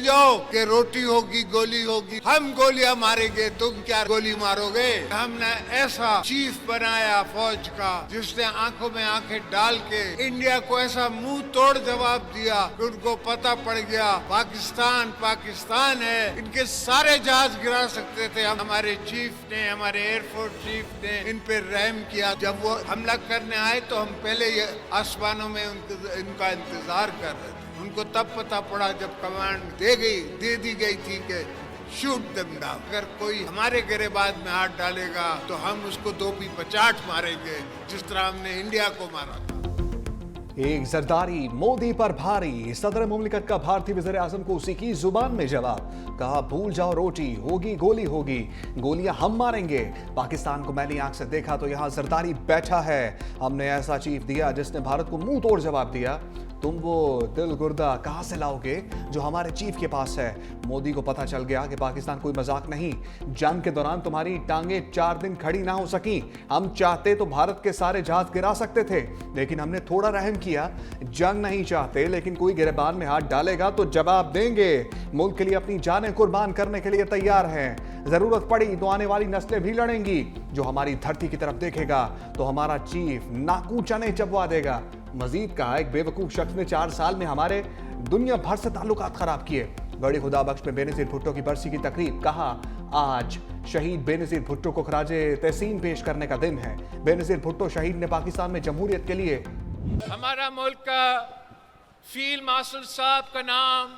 जाओ कि रोटी होगी गोली होगी, हम गोलियां मारेंगे, तुम क्या गोली मारोगे। हमने ऐसा चीफ बनाया फौज का जिसने आंखों में आंखें डाल के इंडिया को ऐसा मुंह तोड़ जवाब दिया कि उनको पता पड़ गया पाकिस्तान पाकिस्तान है, इनके सारे जहाज गिरा सकते थे। हमारे चीफ ने, हमारे एयरफोर्स चीफ ने इन पे रहम किया। जब वो हमला करने आए तो हम पहले ये आसमानों में इनका इंतजार कर रहे थे। उनको तब पता पड़ा जब कमांड दे दी गई थी कि शूट देम डाउन। अगर कोई हमारे गिरेबान में हाथ डालेगा तो हम उसको दो भी पचाट मारेंगे, जिस तरह हमने इंडिया को मारा था। एक जरदारी मोदी पर भारी, सदर मुमलिकत का भारतीय वज़ीर आज़म को उसी की जुबान में जवाब। कहा भूल जाओ रोटी होगी गोली होगी, गोलियां हम मारेंगे। पाकिस्तान को मैली आंख से देखा तो यहां जरदारी बैठा है। हमने ऐसा चीफ दिया जिसने भारत को मुंह तोड़ जवाब दिया। तुम वो दिल गुर्दा कहां से लाओगे जो हमारे चीफ के पास है। मोदी को पता चल गया कि पाकिस्तान कोई मजाक नहीं। जंग के दौरान तुम्हारी टांगे 4 दिन खड़ी ना हो सकी। हम चाहते तो भारत के सारे जहाज गिरा सकते थे, लेकिन हमने थोड़ा रहम किया। जंग नहीं चाहते, लेकिन कोई गिरबान में हाथ डालेगा तो जवाब देंगे। मुल्क के लिए अपनी जानें कुर्बान करने के लिए तैयार हैं। जरूरत पड़ी तो आने वाली नस्लें भी लड़ेंगी। जो हमारी धरती की तरफ देखेगा तो हमारा चीफ नाकू चने चबवा देगा। मजीद कहा एक बेवकूफ शख्स ने 4 साल में हमारे दुनिया भर से ताल्लुकात खराब किए। बड़ी खुदा बख्श में बेनजीर भुट्टो की बरसी की तकरीब। कहा आज शहीद बेनजीर भुट्टो को खराजे तहसीन पेश करने का दिन है। बेनजीर भुट्टो शहीद ने पाकिस्तान में जमहूरियत के लिए हमारा मुल्क का फील्ड मार्शल साहब का नाम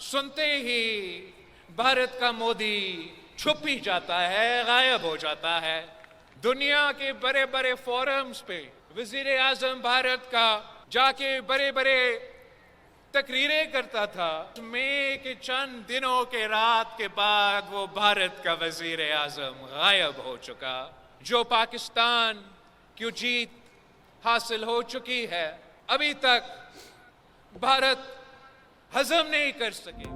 सुनते ही भारत का मोदी छुप ही जाता है, गायब हो जाता है। दुनिया के बड़े बड़े फोरम्स पे वजीर आजम भारत का जाके बड़े बड़े तकरीरें करता था। मई के चंद दिनों के रात के बाद वो भारत का वजीर आजम गायब हो चुका। जो पाकिस्तान की जीत हासिल हो चुकी है, अभी तक भारत हजम नहीं कर सके।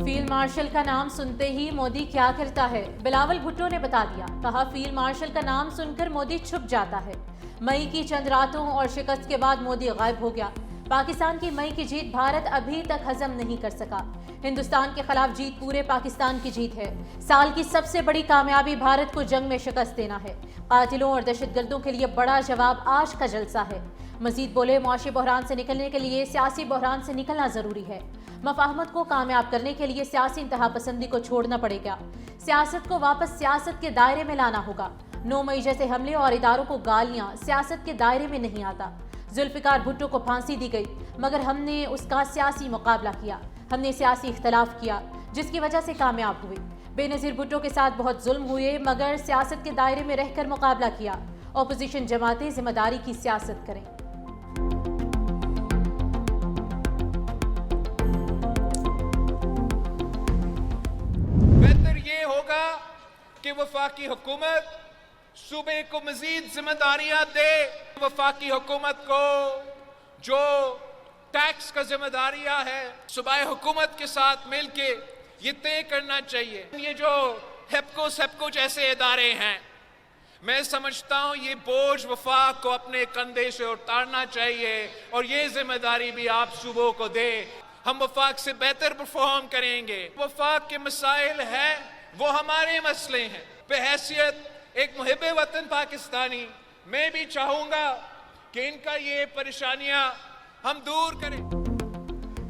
फील्ड मार्शल का नाम सुनते ही मोदी क्या करता है, बिलावल भुट्टो ने बता दिया। कहा फील्ड मार्शल का नाम सुनकर मोदी छुप जाता है। मई की चंद रातों और शिकस्त के बाद मोदी गायब हो गया। पाकिस्तान की मई की जीत भारत अभी तक हजम नहीं कर सका। हिंदुस्तान के खिलाफ जीत पूरे पाकिस्तान की जीत है। साल की सबसे बड़ी कामयाबी भारत को जंग में शिकस्त देना है। कातिलों और दहशतगर्दों के लिए बड़ा जवाब आज का जलसा है। मजीद बोले मुआशी बहरान से निकलने के लिए सियासी बहरान से निकलना जरूरी है। मफाहमत को कामयाब करने के लिए सियासी इंतहा पसंदी को छोड़ना पड़ेगा। सियासत को वापस सियासत के दायरे में लाना होगा। 9 मई जैसे हमले और इदारों को गालियां सियासत के दायरे में नहीं आता। जुल्फिकार भुट्टो को फांसी दी गई, मगर हमने उसका सियासी मुकाबला किया। हमने सियासी इख्तलाफ किया, जिसकी वजह से कामयाब हुए। बेनजीर भुट्टो के साथ बहुत जुल्म हुए, मगर सियासत के दायरे में रहकर मुकाबला किया। ऑपोजिशन जमातें जिम्मेदारी की सियासत करें। बेहतर ये होगा कि वफाकी हुकूमत सूबे को मजीद जिम्मेदारियां दे। वफाकी हुकूमत को जो टैक्स का जिम्मेदारियां है, सूबाई हुकूमत के साथ मिलके ये तय करना चाहिए। ये जो हेप्को सेप्को जैसे इदारे हैं, मैं समझता हूँ ये बोझ वफाक को अपने कंधे से उतारना चाहिए और ये जिम्मेदारी भी आप सूबों को दे। हम वफाक से बेहतर परफॉर्म करेंगे। वफाक के मसाइल हैं, वो हमारे मसले हैं। बहैसियत एक मुहिब्बे वतन पाकिस्तानी, मैं भी चाहूंगा कि इनका ये परेशानियां हम दूर करें।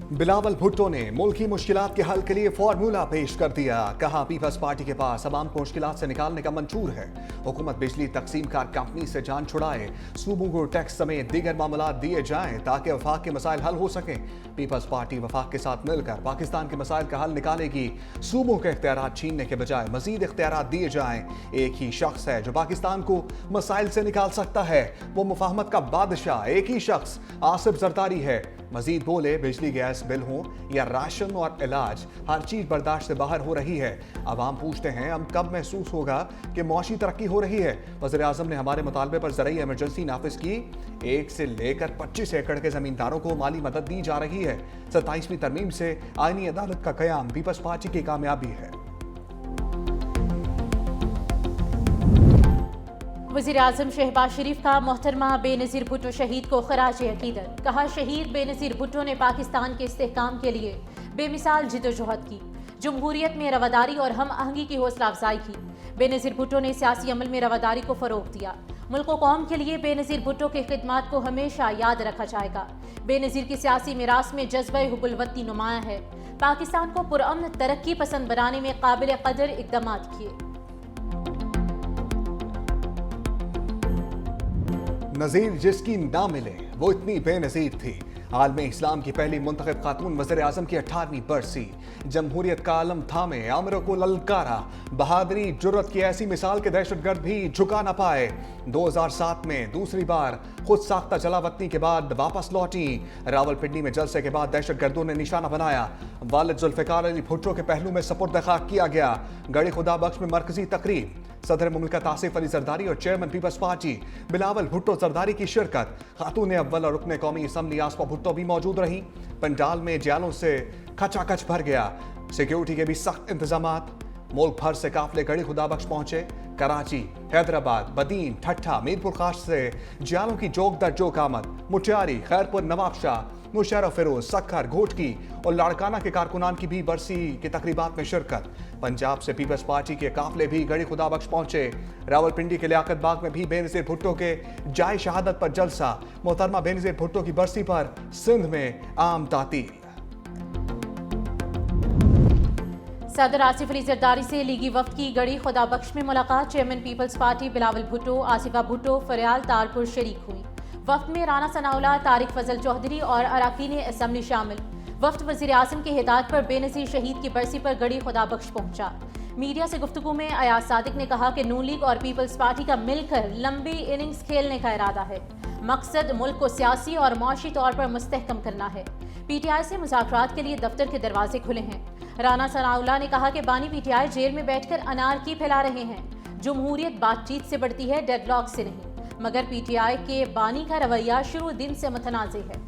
बिलावल भुट्टो ने मुल्क की मुश्किलात के हल के लिए फार्मूला पेश कर दिया। कहा पीपल्स पार्टी के पास अवाम को मुश्किलात से निकालने का मंशूर है। हुकूमत बिजली तकसीम कार कंपनी से जान छुड़ाए। सूबों को टैक्स समेत दीगर मामला दिए जाएं ताकि वफाक के मसाइल हल हो सकें। पीपल्स पार्टी वफाक के साथ मिलकर पाकिस्तान के मसाइल का हल निकालेगी। सूबों के इख्तियारात छीनने के बजाय मजीद इख्तियारात दिए जाएं। एक ही शख्स है जो पाकिस्तान को मसाइल से निकाल सकता है, वो मुफाहमत का बादशाह एक ही शख्स आसिफ जरदारी है। मजीद बोले बिजली गैस बिल हो या राशन और इलाज, हर चीज बर्दाश्त से बाहर हो रही है। आवाम पूछते हैं हम कब महसूस होगा कि मुआशी तरक्की हो रही है। वज़ीर आज़म ने हमारे मुतालबे पर ज़रूरी इमरजेंसी नाफिज की। 1 से लेकर 25 एकड़ के जमींदारों को माली मदद दी जा रही है। 27वीं तरमीम से आईनी अदालत का क़याम पीपल्स पार्टी की कामयाबी है। वज़ीर आज़म शहबाज शरीफ का मोहतरमा बेनज़ीर भुट्टो शहीद को खराज अकीदत। कहा शहीद बेनज़ीर भुट्टो ने पाकिस्तान के इस्तेहकाम के लिए बेमिसाल जिदोजहद की, जमहूरियत में रवादारी और हम आहंगी की हौसला अफजाई की। बेनज़ीर भुट्टो ने सियासी अमल में रवादारी को फ़रोग़ दिया। मुल्क व कौम के लिए बेनज़ीर भुट्टो की खिदमत को हमेशा याद रखा जाएगा। बेनज़ीर की सियासी मिरास में जज्बा हुब्बुल वतनी नुमाया है। पाकिस्तान को पुरअमन तरक्की पसंद बनाने में काबिल कदर इक़दाम किए। नज़ीर जिसकी ना मिले वो इतनी बेनज़ीर थी। आलम इस्लाम की पहली मुंतखब खातून वज़ीर आज़म की 18वीं बरसी, जमहूरियत का आलम थामे, आमिरों को ललकारा, बहादुरी जुर्रत की ऐसी मिसाल के दहशतगर्द भी झुका न पाए। 2007 में दूसरी बार खुद साख्ता जलावतनी के बाद वापस लौटी। रावलपिंडी में जलसे के बाद दहशतगर्दों ने निशाना बनाया। वालिद जुल्फ़िकार अली भुट्टो के पहलू में सपुर्द खाक किया गया। गढ़ी खुदा बख्श में मरकजी तकरीब, सदर मुमलिकत आसिफ अली जरदारी और chairman Peoples Party Bilawal Bhutto Zardari की शिरकत। खातून अव्वल और रुकने कौमी असम्बली आसफा भुट्टो भी मौजूद रही। पंडाल में जियालों से खचाखच भर गया। सिक्योरिटी के भी सख्त इंतजामात। मुल्क भर से काफिले गढ़ी खुदा बख्श पहुंचे। कराची, हैदराबाद, बदीन, ठट्ठा, मीरपुर खास से जियालों की जोक दर जोक आमद। मुटियारी, खैरपुर, नवाबशाह, मुशर्रफ फिरोज, सखर, घोटकी और लाड़काना के कारकुनान की भी बरसी की तकरीबात में शिरकत। पंजाब से पीपल्स पार्टी के काफिले भी गढ़ी खुदा बख्श पहुंचे। रावलपिंडी के लियाकत बाग में भी बेनज़ीर भुट्टो के जाए शहादत पर जलसा। मोहतरमा बेनज़ीर भुट्टो की बरसी पर सिंध में आम तातील। सदर आसिफ अली जरदारी से लीगी वफ्द की गढ़ी खुदा बख्श में मुलाकात। Chairman Peoples Party Bilawal Bhutto, Asifa Bhutto, Faryal Talpur शरीक हुई। वफ्द में राना सनाउल्लाह, तारिक फजल चौधरी और अरकान असम्बली शामिल। वफ्द वज़ीर आज़म की हिदायत पर बेनज़ीर शहीद की बरसी पर गढ़ी खुदा बख्श पहुंचा। मीडिया से गुफ्तगू में अयाज सादिक ने कहा कि नून लीग और पीपल्स पार्टी का मिलकर लंबी इनिंग्स खेलने का इरादा है। मकसद मुल्क को सियासी और माशी तौर पर मुस्तहकम करना है। PTI से मुज़ाकरात के लिए दफ्तर के दरवाजे खुले हैं। राना सनाउल्लाह ने कहा कि बानी PTI जेल में बैठकर अनारकी फैला रहे हैं। जमहूरियत बातचीत से बढ़ती है, डेडलॉक से नहीं। मगर PTI के बानी का रवैया शुरू दिन से मुतनाज़े है।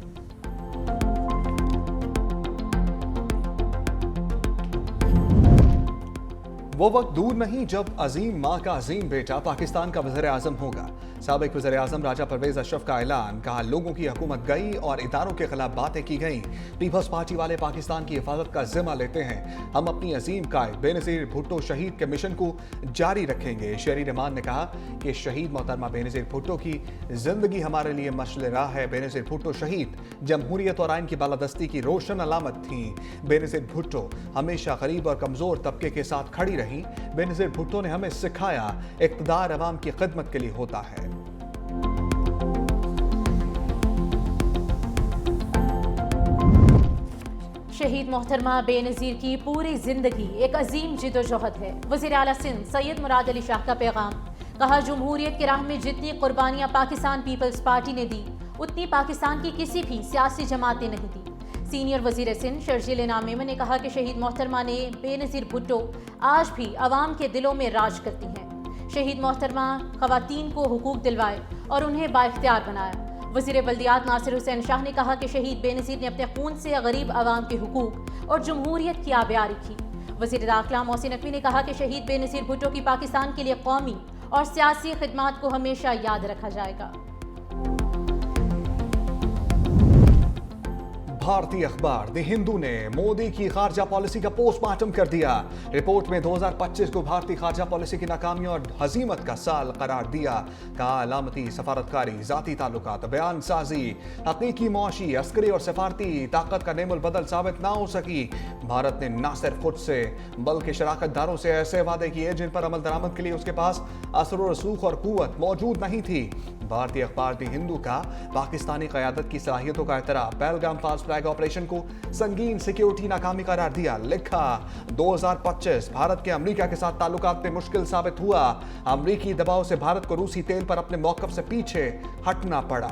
वो वक्त दूर नहीं जब अजीम माँ का अजीम बेटा पाकिस्तान का वज़ीर आज़म होगा। साबिक वज़ीर आज़म राजा परवेज़ अशरफ का ऐलान, कहा लोगों की हुकूमत गई और इदारों के खिलाफ बातें की गई। पीपल्स पार्टी वाले पाकिस्तान की हिफाजत का जिम्मा लेते हैं। हम अपनी अजीम कायद बेनज़ीर भुट्टो शहीद के मिशन को जारी रखेंगे। शेरी रहमान ने कहा कि शहीद मोहतरमा बेनज़ीर भुट्टो की जिंदगी हमारे लिए मशअल राह है। बेनज़ीर भुट्टो शहीद जमहूरियत और आइन की बालादस्ती की रोशन अलामत थी। बेनज़ीर भुट्टो हमेशा गरीब और कमज़ोर तबके के साथ खड़ी रही। बेनज़ीर भुट्टो ने हमें सिखाया इक़्तिदार अवाम की खिदमत के लिए होता है। शहीद मोहतरमा बेनज़ीर की पूरी जिंदगी एक अजीम जिदोजहद है। वज़ीर आला सिंध सैयद मुराद अली शाह का पैगाम, कहा जमहूरियत की राह में जितनी कुर्बानियां पाकिस्तान पीपल्स पार्टी ने दी उतनी पाकिस्तान की किसी भी सियासी जमात ने नहीं दी। सीनियर वज़ीर सिंध शर्जील इनाम मेमन ने कहा कि शहीद मोहतरमा ने बेनज़ीर भुट्टो आज भी अवाम के दिलों में राज करती हैं। शहीद मोहतरमा ख़वातीन को हुकूक दिलवाए और उन्हें बाइख्तियार बनाया। वज़ीर बल्दियात नासिर हुसैन शाह ने कहा कि शहीद बेनज़ीर ने अपने खून से गरीब अवाम के हुकूक और जमहूरियत की आबियारी की। वज़ीर दाखिला मोहसिन नकवी ने कहा कि शहीद बेनज़ीर भुट्टो की पाकिस्तान के लिए कौमी और सियासी खिदमात को हमेशा याद रखा जाएगा। भारतीय अखबार द हिंदू ने मोदी की खारजा पॉलिसी का पोस्टमार्टम कर दिया। रिपोर्ट में 2025 को भारतीय खारजा पॉलिसी की नाकामी और हजीमत का साल करार दिया। कहा अलामती सफारतकारी, जाती ताल्लुकात, बयान साजी, हकीकी मुआशी, अस्करी और सफारती ताकत का नेमुल बदल साबित ना हो सकी। भारत ने न सिर्फ खुद से बल्कि शराकतदारों से ऐसे वादे किए जिन पर अमल दरामद के लिए उसके पास असर और रसूख और कुव्वत मौजूद नहीं थी। भारतीय अखबार द हिंदू का पाकिस्तानी क़यादत की सलाहियतों का एतराफ़, पहलगाम फास्ट फ्लैग ऑपरेशन को संगीन सिक्योरिटी नाकामी करार दिया। लिखा 2025 भारत के अमेरिका के साथ ताल्लुकात में मुश्किल साबित हुआ। अमेरिकी दबाव से भारत को रूसी तेल पर अपने मौक़िफ़ से पीछे हटना पड़ा।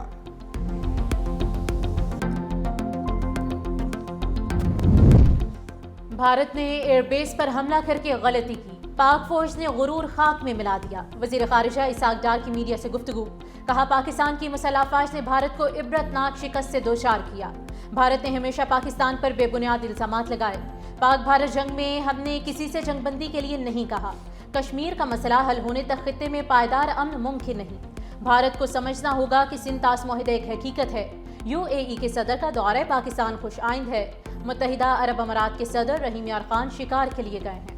भारत ने एयरबेस पर हमला करके गलती की, पाक फौज ने गुरूर खाक में मिला दिया। वज़ीर ख़ारिजा इसाक डार की मीडिया से गुफ्तगू, कहा पाकिस्तान की मुसल्लह अफ़वाज ने भारत को इबरतनाक शिकस्त से दोचार किया। भारत ने हमेशा पाकिस्तान पर बेबुनियाद इल्ज़ामात लगाए। पाक भारत जंग में हमने किसी से जंगबंदी के लिए नहीं कहा। कश्मीर का मसला हल होने तक खित्ते में पायदार अमन मुमकिन नहीं। भारत को समझना होगा कि सिंध तास मुआहिदा एक हकीकत है। UAE के सदर का दौरा पाकिस्तान खुश आइंद है। मुत्तहिदा अरब अमारात के सदर रहीम यार खान शिकार के लिए गए हैं।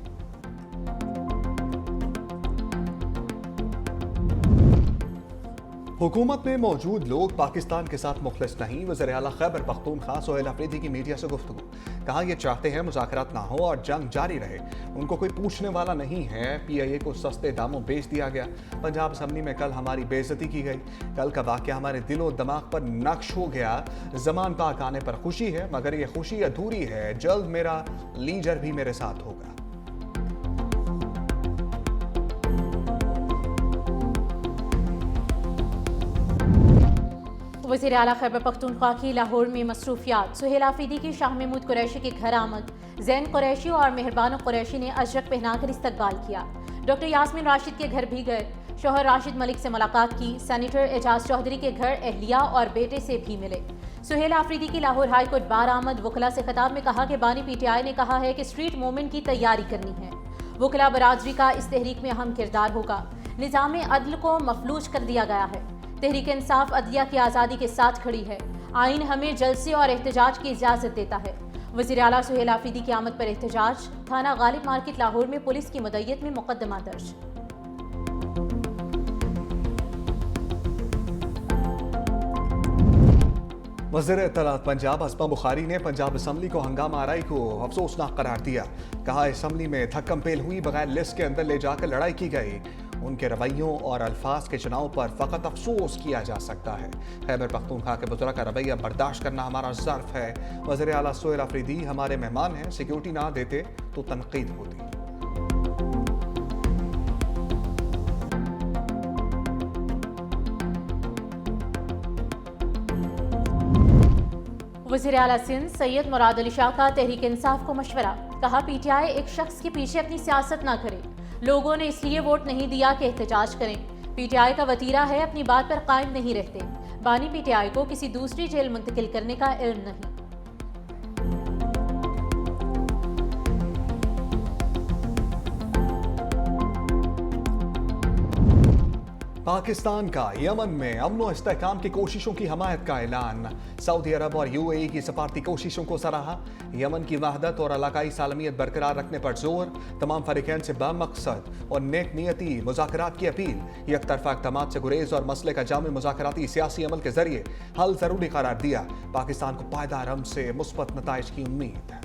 हुकूमत में मौजूद लोग पाकिस्तान के साथ मुखलिस नहीं। वज़ीर आला खैबर पख्तूनख्वा सोहेल अफरीदी की मीडिया से गुफ्तगू। कहा ये चाहते हैं मुज़ाकरात ना हो और जंग जारी रहे। उनको कोई पूछने वाला नहीं है। PIA को सस्ते दामों बेच दिया गया। पंजाब असम्बली में कल हमारी बेइज्जती की गई। कल का वाक़या हमारे दिलो दिमाग पर नक्श हो गया। ज़मान पाक आने पर खुशी है, मगर ये खुशी अधूरी है। जल्द मेरा लीडर भी मेरे साथ होगा। वज़ीर आला खैबर पख्तूनख्वा की लाहौर में मसरूफियात। सुहेल आफरीदी की शाह महमूद कुरैशी के घर आमद। जैन कुरैशी और मेहरबान कुरैशी ने अजरक पहनाकर इस्तकबाल किया। डॉक्टर यास्मीन राशिद के घर भी गए। शौहर राशिद मलिक से मुलाकात की। सेनेटर एजाज चौधरी के घर अहलिया और बेटे से भी मिले। सुहेल आफरीदी की लाहौर हाई कोर्ट बार आमद। वकला से खिताब में कहा कि बानी PTI ने कहा है कि स्ट्रीट मूवमेंट की तैयारी करनी है। वकला बरादरी का इस तहरीक में अहम किरदार होगा। निज़ाम अदल को मफलूज कर दिया गया है। तहरीक इंसाफ अदलिया की आज़ादी के साथ खड़ी है। आइन हमें जलसे और एहतजाज की इजाज़त देता है। वज़ीर आला सुहेल आफरीदी की आमद पर एहतजाज। थाना गालिब मार्केट लाहौर में पुलिस की मदय्यत में मुकदमा दर्ज। वज़ीर इत्तलात पंजाब हस्बा बुखारी ने पंजाब असम्बली को हंगामा आराई को अफसोसनाक करार दिया। कहा असम्बली में थक्कम पेल हुई, बगैर लिस्ट के अंदर ले जाकर लड़ाई की गई। उनके रवैयों और अल्फाज के चुनाव पर फ़कत अफसोस किया जा सकता है। खैबर पख्तूनख्वा के बुज़ुर्ग का रवैया बर्दाश्त करना हमारा ज़र्फ़ है। वज़ीर आला सोहेल अफरीदी हमारे मेहमान हैं। सिक्योरिटी ना देते तो तनकीद होती। वज़ीर आला सिंध सैयद मुराद अली शाह का तहरीक इंसाफ को मशवरा। कहा PTI एक शख्स के पीछे अपनी सियासत ना करे। लोगों ने इसलिए वोट नहीं दिया कि एहतजाज करें। PTI का वतीरा है, अपनी बात पर कायम नहीं रहते। बानी PTI को किसी दूसरी जेल मुंतकिल करने का इल्म नहीं। पाकिस्तान का यमन में अमन और इस्तेहकाम की कोशिशों की हमायत का ऐलान। सऊदी अरब और UAE की सफारती कोशिशों को सराहा। यमन की वहदत और इलाकाई सालमियत बरकरार रखने पर जोर। तमाम फरीकैन से बामकसद और नेक नियती मुज़ाकरात की अपील। यकतरफा इक़दामात से गुरेज और मसले का जामे मुज़ाकराती सियासी अमल के जरिए हल ज़रूरी करार दिया। पाकिस्तान को पायदार अमन से मुस्बत नताइज की उम्मीद।